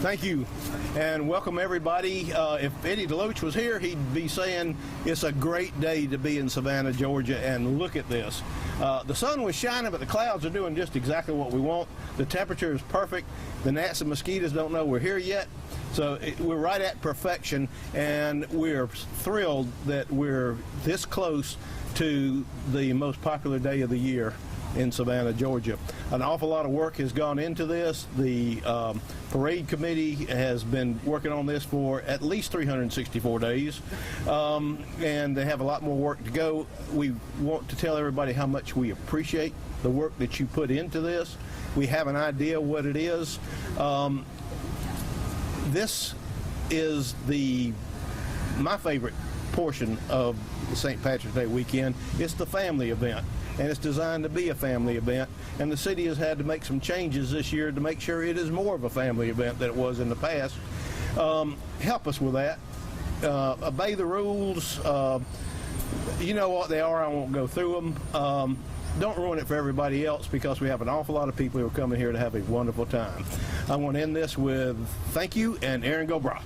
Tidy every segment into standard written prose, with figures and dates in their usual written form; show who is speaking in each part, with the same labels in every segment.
Speaker 1: Thank you, and welcome everybody. If Eddie DeLoach was here, he'd be saying it's a great day to be in Savannah, Georgia, and look at this. The sun was shining, but the clouds are doing just exactly what we want. The temperature is perfect. The gnats and mosquitoes don't know we're here yet. So we're right at perfection, and we're thrilled that we're this close to the most popular day of the year in Savannah, Georgia. An awful lot of work has gone into this. The parade committee has been working on this for at least 364 days, and they have a lot more work to go. We want to tell everybody how much we appreciate the work that you put into this. We have an idea what it is. This is my favorite portion of the St. Patrick's Day weekend. It's the family event, and it's designed to be a family event, and the city has had to make some changes this year to make sure it is more of a family event than it was in the past. Help us with that. Obey the rules. You know what they are. I won't go through them. Don't ruin it for everybody else, because we have an awful lot of people who are coming here to have a wonderful time. I want to end this with thank you, and Aaron Gobra.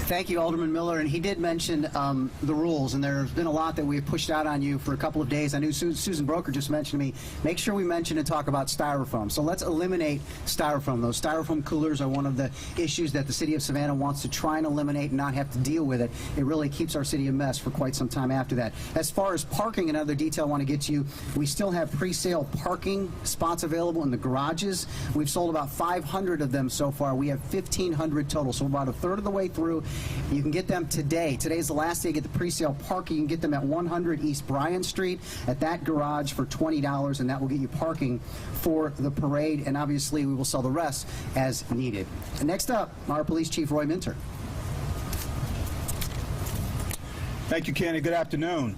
Speaker 2: Thank you, Alderman Miller. And he did mention the rules, and there's been a lot that we've pushed out on you for a couple of days. I knew Susan Broker just mentioned to me, make sure we mention and talk about styrofoam. So let's eliminate styrofoam. Those styrofoam coolers are one of the issues that the city of Savannah wants to try and eliminate and not have to deal with it. It really keeps our city a mess for quite some time after that. As far as parking, another detail I want to get to you, we still have pre-sale parking spots available in the garages. We've sold about 500 of them so far. We have 1,500 total, so about a third of the way through. You can get them today. Today's the last day to get the pre-sale parking. You can get them at 100 East Bryan Street at that garage for $20, and that will get you parking for the parade, and obviously we will sell the rest as needed. And next up, our Police Chief Roy Minter.
Speaker 3: Thank you, Kenny. Good afternoon.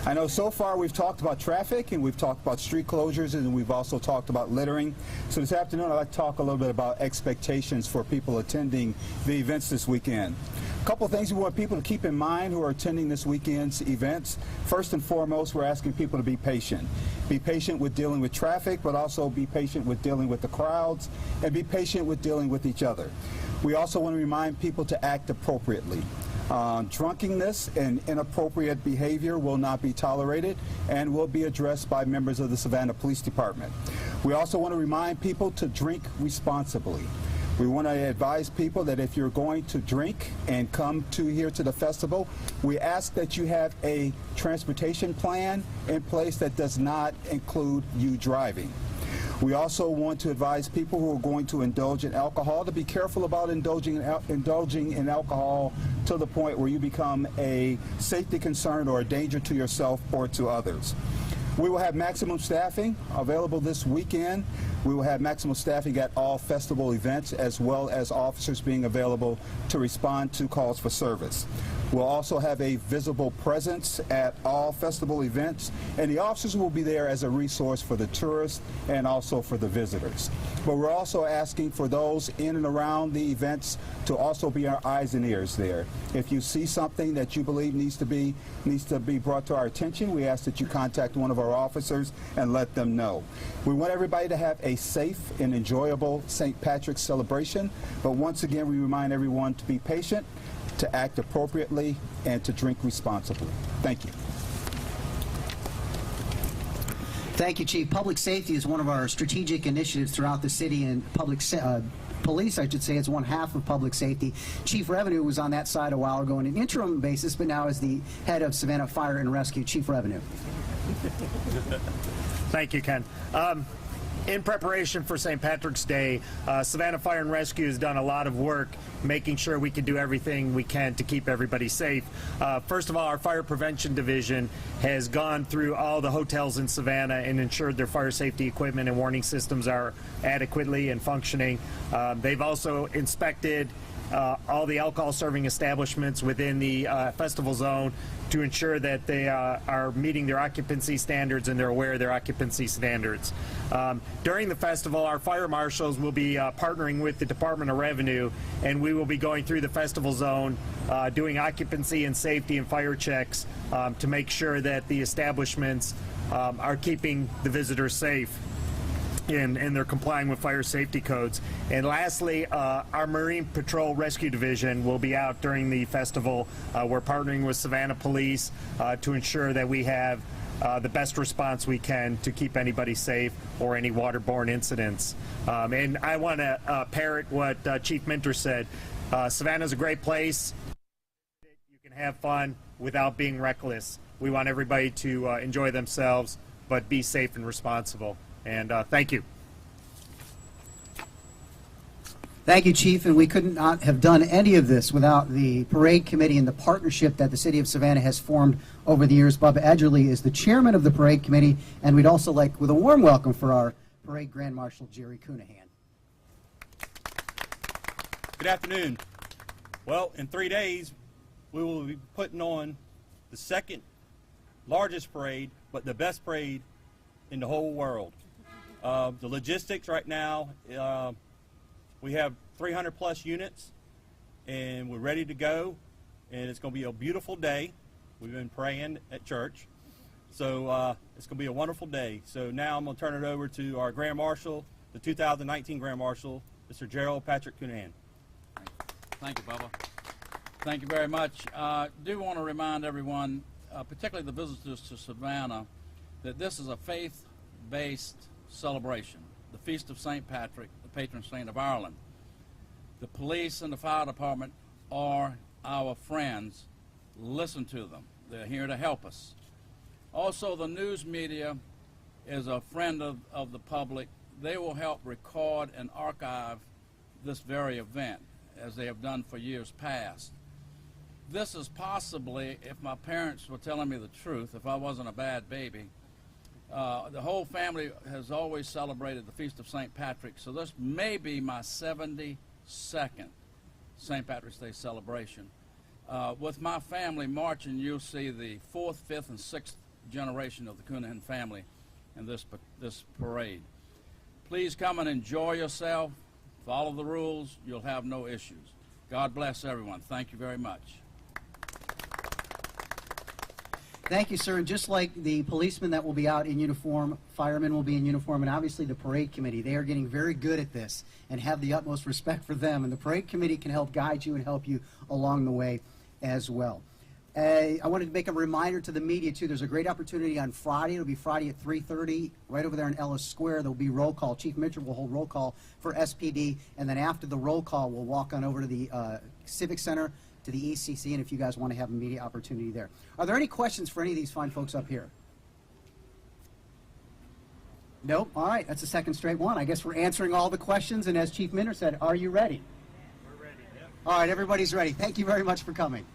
Speaker 3: I know so far we've talked about traffic, and we've talked about street closures, and we've also talked about littering. So this afternoon I'd like to talk a little bit about expectations for people attending the events this weekend. A couple of things we want people to keep in mind who are attending this weekend's events. First and foremost, we're asking people to be patient. Be patient with dealing with traffic, but also be patient with dealing with the crowds, and be patient with dealing with each other. We also want to remind people to act appropriately. Drunkenness and inappropriate behavior will not be tolerated and will be addressed by members of the Savannah Police Department. We also want to remind people to drink responsibly. We want to advise people that if you're going to drink and come here to the festival, we ask that you have a transportation plan in place that does not include you driving. We also want to advise people who are going to indulge in alcohol to be careful about indulging in alcohol to the point where you become a safety concern or a danger to yourself or to others. We will have maximum staffing available this weekend. We will have maximum staffing at all festival events, as well as officers being available to respond to calls for service. We'll also have a visible presence at all festival events, and the officers will be there as a resource for the tourists and also for the visitors. But we're also asking for those in and around the events to also be our eyes and ears there. If you see something that you believe needs to be brought to our attention, we ask that you contact one of our officers and let them know. We want everybody to have a safe and enjoyable St. Patrick's celebration, but once again we remind everyone to be patient, to act appropriately, and to drink responsibly. Thank you.
Speaker 2: Thank you, Chief. Public safety is one of our strategic initiatives throughout the city, and police, I should say, is one half of public safety. Chief Revenue was on that side a while ago on an interim basis, but now is the head of Savannah Fire and Rescue. Chief Revenue.
Speaker 4: Thank you, Ken. In preparation for St. Patrick's Day, Savannah Fire and Rescue has done a lot of work making sure we can do everything we can to keep everybody safe. First of all, our Fire Prevention Division has gone through all the hotels in Savannah and ensured their fire safety equipment and warning systems are adequately and functioning. They've also inspected all the alcohol serving establishments within the festival zone to ensure that they are meeting their occupancy standards and they're aware of their occupancy standards. During the festival, our fire marshals will be partnering with the Department of Revenue, and we will be going through the festival zone doing occupancy and safety and fire checks to make sure that the establishments are keeping the visitors safe. and they're complying with fire safety codes. And lastly, our Marine Patrol Rescue Division will be out during the festival. We're partnering with Savannah Police to ensure that we have the best response we can to keep anybody safe or any waterborne incidents. And I want to parrot what Chief Minter said. Savannah's a great place. You can have fun without being reckless. We want everybody to enjoy themselves, but be safe and responsible. And thank you.
Speaker 2: Thank you, Chief, and we could not have done any of this without the parade committee and the partnership that the City of Savannah has formed over the years. Bob Edgerly is the chairman of the parade committee, and we'd also like, with a warm welcome for our parade Grand Marshal, Jerry Cunahan.
Speaker 5: Good afternoon. Well, in 3 days, we will be putting on the second largest parade, but the best parade in the whole world. The logistics right now, we have 300 plus units, and we're ready to go, and it's going to be a beautiful day. We've been praying at church, so it's going to be a wonderful day. So now I'm going to turn it over to our Grand Marshal, the 2019 Grand Marshal, Mr. Gerald Patrick Cunahan.
Speaker 6: Thank you, Bubba. Thank you very much. I do want to remind everyone, particularly the visitors to Savannah, that this is a faith-based celebration, the Feast of St. Patrick, the patron saint of Ireland. The police and the fire department are our friends. Listen to them. They're here to help us. Also, the news media is a friend of the public. They will help record and archive this very event, as they have done for years past. This is possibly, if my parents were telling me the truth, if I wasn't a bad baby, the whole family has always celebrated the Feast of St. Patrick, so this may be my 72nd St. Patrick's Day celebration. With my family marching, you'll see the 4th, 5th, and 6th generation of the Cunahan family in this parade. Please come and enjoy yourself. Follow the rules. You'll have no issues. God bless everyone. Thank you very much.
Speaker 2: Thank you, sir. And just like the policemen that will be out in uniform, firemen will be in uniform, and obviously the parade committee, they are getting very good at this and have the utmost respect for them. And the parade committee can help guide you and help you along the way as well. I wanted to make a reminder to the media, too. There's a great opportunity on Friday. It'll be Friday at 3:30, right over there in Ellis Square. There'll be roll call. Chief Mitchell will hold roll call for SPD, and then after the roll call, we'll walk on over to the Civic Center, to the ECC, and if you guys want to have a media opportunity there. Are there any questions for any of these fine folks up here? Nope. All right. That's the second straight one. I guess we're answering all the questions, and as Chief Minter said, are you ready? We're ready. Yeah. All right. Everybody's ready. Thank you very much for coming.